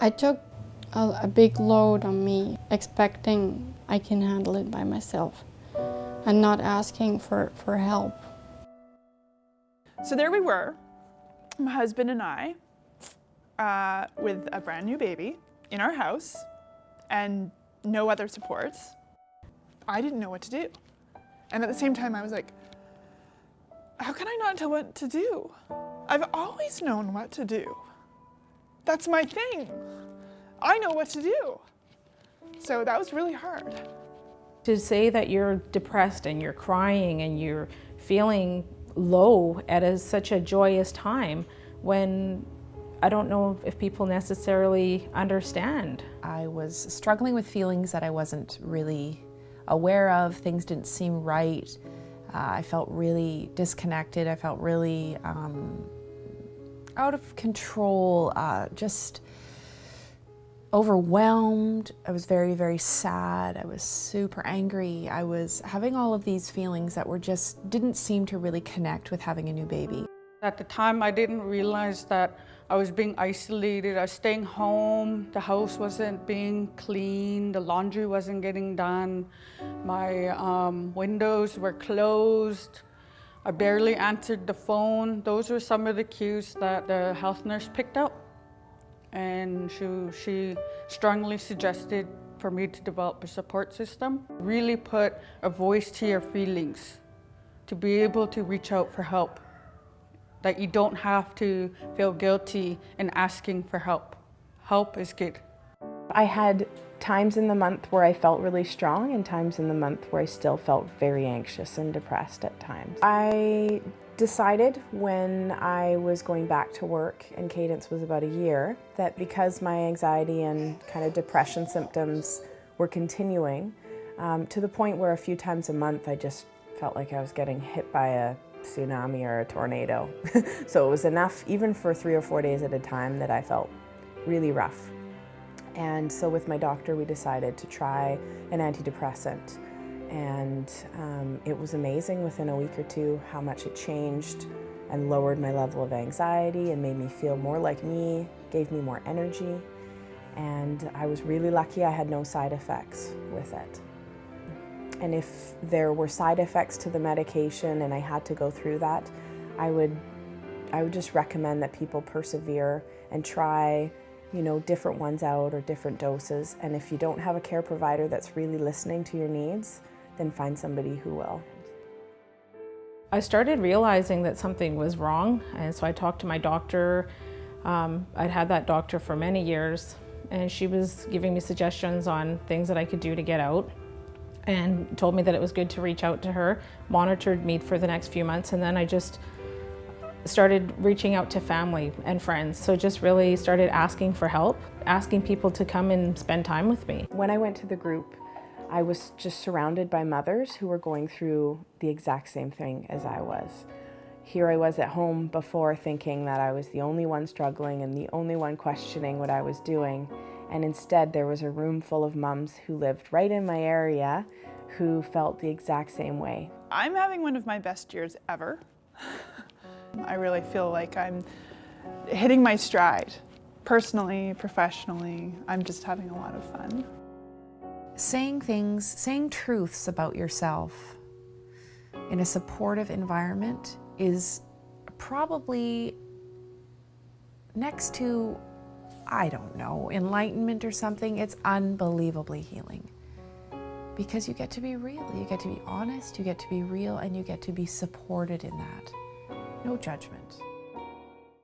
I took a big load on me, expecting I can handle it by myself and not asking for help. So there we were, my husband and I, with a brand new baby in our house and no other supports. I didn't know what to do. And at the same time, I was like, how can I not know what to do? I've always known what to do. That's my thing. I know what to do. So that was really hard. To say that you're depressed and you're crying and you're feeling low at such a joyous time when I don't know if people necessarily understand. I was struggling with feelings that I wasn't really aware of. Things didn't seem right. I felt really disconnected. I felt really out of control, just overwhelmed. I was very, very sad. I was super angry. I was having all of these feelings that didn't seem to really connect with having a new baby. At the time, I didn't realize that I was being isolated. I was staying home. The house wasn't being cleaned. The laundry wasn't getting done. My windows were closed. I barely answered the phone. Those were some of the cues that the health nurse picked up. And she strongly suggested for me to develop a support system. Really put a voice to your feelings, to be able to reach out for help. That you don't have to feel guilty in asking for help. Help is good. I had times in the month where I felt really strong and times in the month where I still felt very anxious and depressed at times. I decided when I was going back to work, and Cadence was about a year, that because my anxiety and kind of depression symptoms were continuing, to the point where a few times a month I just felt like I was getting hit by a tsunami or a tornado. So it was enough, even for 3 or 4 days at a time, that I felt really rough. And so with my doctor, we decided to try an antidepressant. And it was amazing within a week or two how much it changed and lowered my level of anxiety and made me feel more like me, gave me more energy. And I was really lucky I had no side effects with it. And if there were side effects to the medication and I had to go through that, I would just recommend that people persevere and try, different ones out or different doses. And if you don't have a care provider that's really listening to your needs, then find somebody who will. I started realizing that something was wrong, and so I talked to my doctor. I'd had that doctor for many years, and she was giving me suggestions on things that I could do to get out, and told me that it was good to reach out to her, monitored me for the next few months, and then I just started reaching out to family and friends. So just really started asking for help, asking people to come and spend time with me. When I went to the group, I was just surrounded by mothers who were going through the exact same thing as I was. Here I was at home before, thinking that I was the only one struggling and the only one questioning what I was doing. And instead there was a room full of mums who lived right in my area who felt the exact same way. I'm having one of my best years ever. I really feel like I'm hitting my stride. Personally, professionally, I'm just having a lot of fun. Saying truths about yourself in a supportive environment is probably next to, I don't know, enlightenment or something. It's unbelievably healing because you get to be real, you get to be honest, you get to be real, and you get to be supported in that. No judgment.